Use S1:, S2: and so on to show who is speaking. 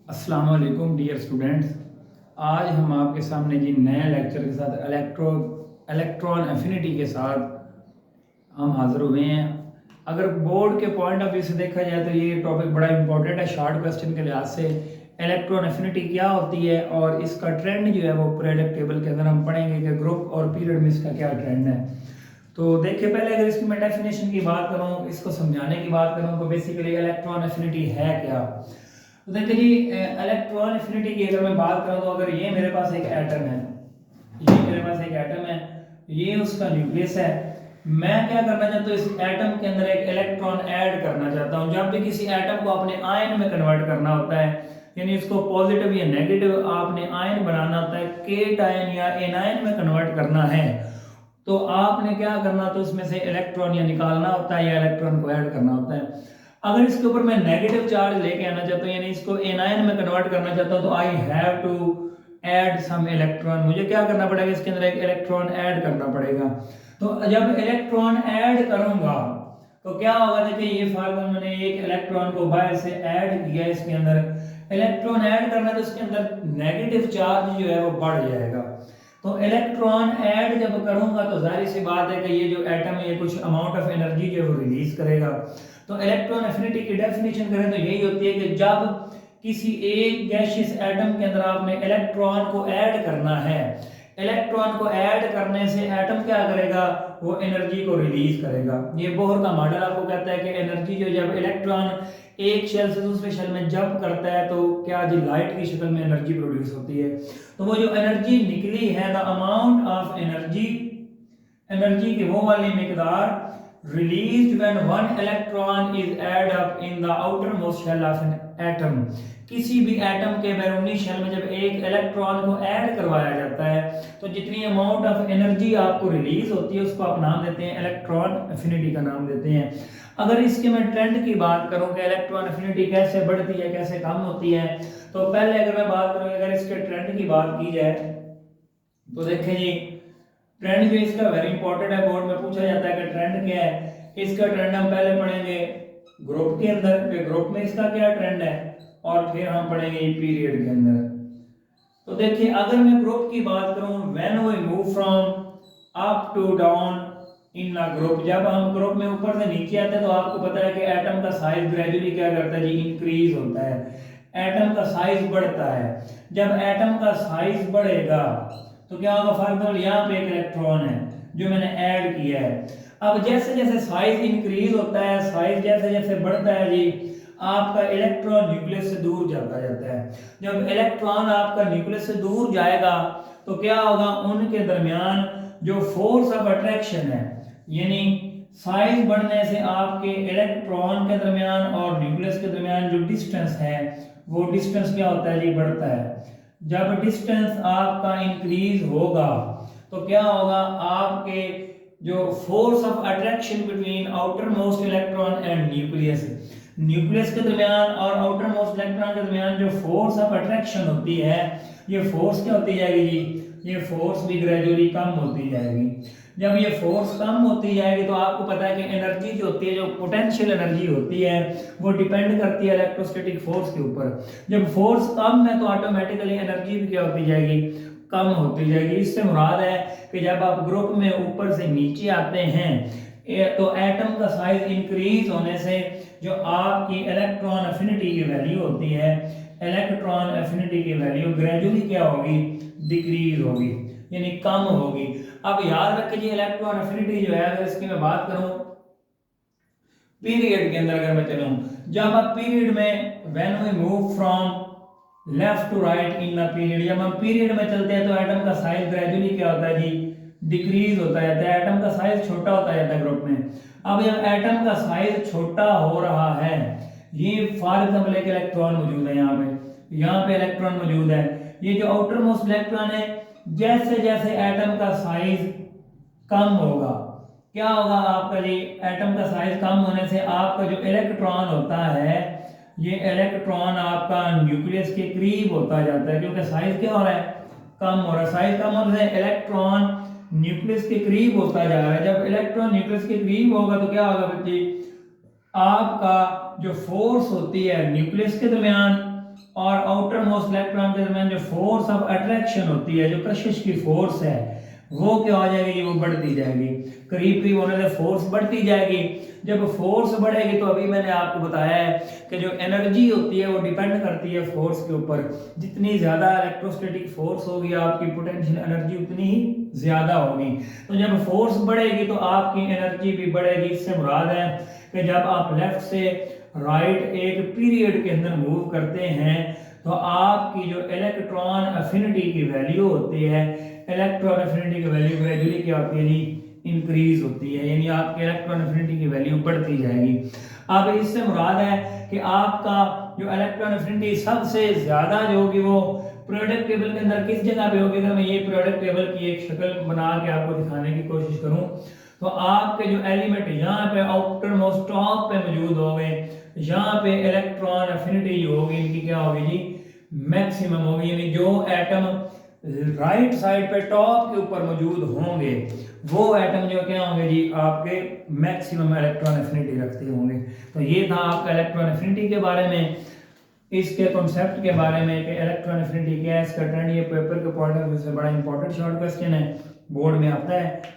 S1: अस्सलाम वालेकुम dear students. आज हम आपके सामने जी नए लेक्चर के साथ इलेक्ट्रॉन एफिनिटी के साथ हम हाज़िर हुए हैं। अगर बोर्ड के पॉइंट ऑफ व्यू से देखा जाए तो ये टॉपिक बड़ा इंपॉर्टेंट है शॉर्ट क्वेश्चन के लिहाज से। इलेक्ट्रॉन एफिनिटी क्या होती है और इसका ट्रेंड जो है वो पीरियोडिक टेबल के अंदर हम पढ़ेंगे कि ग्रुप और पीरियड में इसका क्या ट्रेंड है। तो देखिए, पहले अगर इसकी मैं डेफिनेशन की बात करूँ, इसको समझाने की बात करूँ तो बेसिकली इलेक्ट्रॉन एफिनिटी है क्या। तो देखिए जी, इलेक्ट्रॉन एफिनिटी की अगर मैं बात करूँ तो अगर ये मेरे पास एक एटम है, ये मेरे पास एक एटम है, ये उसका न्यूक्लियस है। मैं क्या करना चाहता हूँ, इस एटम के अंदर एक इलेक्ट्रॉन ऐड करना चाहता हूँ। जब भी किसी एटम को अपने आयन में कन्वर्ट करना होता है, यानी इसको पॉजिटिव या नेगेटिव आपने आयन बनाना होता है, केट आयन या एनायन में कन्वर्ट करना है, तो आपने क्या करना, तो उसमें से इलेक्ट्रॉन या निकालना होता है या इलेक्ट्रॉन को ऐड करना होता है। अगर इसके ऊपर मैं नेगेटिव चार्ज लेके आना चाहता हूँ, यानी इसको एनायन में कन्वर्ट करना चाहता हूँ, तो I have to add some electron. मुझे क्या करना पड़ेगा, इसके अंदर एक इलेक्ट्रॉन ऐड करना पड़ेगा। तो जब इलेक्ट्रॉन ऐड करूंगा तो क्या होगा, देखिए ये फार्मूला मैंने एक इलेक्ट्रॉन को बाहर से ऐड किया, इसके अंदर इलेक्ट्रॉन ऐड करना है तो इसके अंदर नेगेटिव चार्ज जो है वो बढ़ जाएगा। तो इलेक्ट्रॉन ऐड जब करूंगा तो जाहिर सी बात है कि ये जो एटम है ये कुछ अमाउंट ऑफ एनर्जी जो है वो रिलीज करेगा। तो इलेक्ट्रॉन एफिनिटी की डेफिनेशन करें तो यही होती है कि जब किसी एक गैसियस एटम के अंदर आपने इलेक्ट्रॉन को ऐड करना है, इलेक्ट्रॉन को ऐड करने से एटम क्या करेगा, वो एनर्जी को रिलीज करेगा। ये बोहर का मॉडल आपको कहता है कि एनर्जी जो, जब इलेक्ट्रॉन एक शेल से दूसरे शेल में जंप करता है तो क्या जी लाइट की शक्ल में एनर्जी प्रोड्यूस होती है। तो वो जो एनर्जी निकली है, the amount of energy, energy की वो वाली मिकदार released when one electron is added up in the outermost shell of an atom। किसी भी एटम के बैरूनी शेल में जब एक इलेक्ट्रॉन को ऐड करवाया जाता है तो जितनी अमाउंट ऑफ एनर्जी आपको रिलीज होती है उसको आप नाम देते हैं इलेक्ट्रॉन एफिनिटी का नाम देते हैं। अगर इसके मैं ट्रेंड की बात करूं कि इलेक्ट्रॉन एफिनिटी कैसे बढ़ती है कैसे कम होती है, तो पहले अगर मैं बात करूं, अगर इसके ट्रेंड की बात की जाए तो देखें जी, ट्रेंड जो इसका वेरी इंपॉर्टेंट है, बोर्ड में पूछा जाता है कि ट्रेंड क्या है। इसका ट्रेंड हम पहले पढ़ेंगे ग्रुप के अंदर कि ग्रुप में इसका क्या ट्रेंड है, और फिर हम पढ़ेंगे पीरियड के अंदर। तो देखिए, अगर मैं ग्रुप की बात करूं, when we move from up to down in a group, जब हम ग्रुप में ऊपर से नीचे आते हैं तो आपको पता है कि एटम का साइज ग्रेजुअली क्या करता है जी, इंक्रीज होता है, एटम का साइज बढ़ता है। जब एटम का साइज बढ़ेगा तो क्या होगा, फॉर एग्जाम्पल यहाँ पे एक इलेक्ट्रॉन है जो मैंने ऐड किया है। अब जैसे जैसे साइज इंक्रीज होता है, साइज जैसे जैसे बढ़ता है जी, आपका इलेक्ट्रॉन न्यूक्लियस से दूर जाता जाता है। जब इलेक्ट्रॉन आपका न्यूक्लियस से दूर जाएगा तो क्या होगा, उनके दरमियान जो फोर्स ऑफ अट्रैक्शन है, यानी साइज बढ़ने से आपके इलेक्ट्रॉन के दरमियान और न्यूक्लियस के दरमियान जो डिस्टेंस है, वो डिस्टेंस क्या होता है जी, बढ़ता है। जब डिस्टेंस आपका इंक्रीज होगा तो क्या होगा, आपके जो force of attraction between outer most electron and nucleus, nucleus के दरमियान और आउटर मोस्ट इलेक्ट्रॉन के दरमियान जो फोर्स ऑफ अट्रैक्शन होती है, ये फोर्स क्या होती जाएगी जी, ये फोर्स भी ग्रेजुअली कम होती जाएगी। जब ये फोर्स कम होती जाएगी तो आपको पता है कि एनर्जी जो होती है, जो पोटेंशियल एनर्जी होती है, वो डिपेंड करती है इलेक्ट्रोस्टैटिक फोर्स के ऊपर। जब फोर्स कम है तो ऑटोमेटिकली एनर्जी भी क्या होती जाएगी, कम होती जाएगी। इससे मुराद है कि जब आप ग्रुप में ऊपर से नीचे आते हैं तो एटम का साइज इंक्रीज होने से जो आपकी इलेक्ट्रॉन एफिनिटी की वैल्यू होती है, इलेक्ट्रॉन एफिनिटी की वैल्यू ग्रेजुअली क्या होगी, डिक्रीज होगी, यानी कम होगी। अब याद रखिए, इलेक्ट्रॉन एफिनिटी जो है, अगर इसकी मैं बात करूं पीरियड के अंदर, अगर मैं चलूं, जब आप पीरियड में when we move from left to right in the period, जब हम पीरियड में चलते हैं तो एटम का साइज ग्रेजुअली क्या होता है जी, डिक्रीज होता जाता है, एटम का साइज छोटा होता जाता है ग्रुप में। अब जब एटम का साइज छोटा हो रहा है, ये फॉर एग्जांपल एक इलेक्ट्रॉन मौजूद है यहाँ पे इलेक्ट्रॉन मौजूद है, ये जो आउटर मोस्ट इलेक्ट्रॉन है, जैसे जैसे एटम का साइज कम होगा, क्या होगा आपका जी, एटम का साइज कम होने से आपका जो इलेक्ट्रॉन होता है, ये इलेक्ट्रॉन आपका न्यूक्लियस के करीब होता जाता है, क्योंकि साइज क्या हो रहा है, कम हो रहा है। साइज कम होने से इलेक्ट्रॉन न्यूक्लियस के करीब होता जा रहा है। जब इलेक्ट्रॉन न्यूक्लियस के करीब होगा तो क्या होगा बच्चे, आपका जो फोर्स होती है न्यूक्लियस के दरमियान और आउटर मोस्ट इलेक्ट्रॉन के दरमियान जो फोर्स ऑफ अट्रैक्शन होती है, जो कशिश की फोर्स है, वो क्या हो जाएगी, वो बढ़ती जाएगी, करीब करीब होने से फोर्स बढ़ती जाएगी। जब फोर्स बढ़ेगी तो अभी मैंने आपको बताया है कि जो एनर्जी होती है वो डिपेंड करती है फोर्स के ऊपर। जितनी ज़्यादा इलेक्ट्रोस्टैटिक फोर्स होगी आपकी पोटेंशियल एनर्जी उतनी ही ज़्यादा होगी। तो जब फोर्स बढ़ेगी तो आपकी एनर्जी भी बढ़ेगी। इससे मुराद है कि जब आप लेफ्ट से राइट एक पीरियड के अंदर मूव करते हैं तो आपकी जो इलेक्ट्रॉन अफिनिटी की वैल्यू होती है, इलेक्ट्रॉन अफिनिटी की वैल्यू ग्रेजुअली क्या होती है जी, इंक्रीज होती है, यानी आपके इलेक्ट्रॉन अफिनिटी की वैल्यू बढ़ती जाएगी। अब इससे मुराद है कि आपका जो इलेक्ट्रॉन अफिनिटी सबसे ज्यादा जो होगी वो पीरियोडिक टेबल के अंदर किस जगह पे होगी। अगर मैं ये पीरियोडिक टेबल की एक शक्ल बना के आपको दिखाने की कोशिश करूं तो आपके जो एलिमेंट यहाँ पे आउटर मोस्ट टॉप पे मौजूद होंगे, यहाँ पे इलेक्ट्रॉन अफिनिटी जो होगी इनकी क्या होगी जी, मैक्सिमम होगी। यानी जो एटम राइट साइड पे टॉप के ऊपर मौजूद होंगे वो एटम जो क्या होंगे जी, आपके मैक्सिमम इलेक्ट्रॉन एफिनिटी रखते होंगे। तो ये था आपका इलेक्ट्रॉन एफिनिटी के बारे में, इसके कॉन्सेप्ट के बारे में कि इलेक्ट्रॉन एफिनिटी क्या है, इसका ट्रेंड। ये पेपर के पॉइंट ऑफ व्यू से बड़ा इंपॉर्टेंट शॉर्ट क्वेश्चन है, बोर्ड में आता है।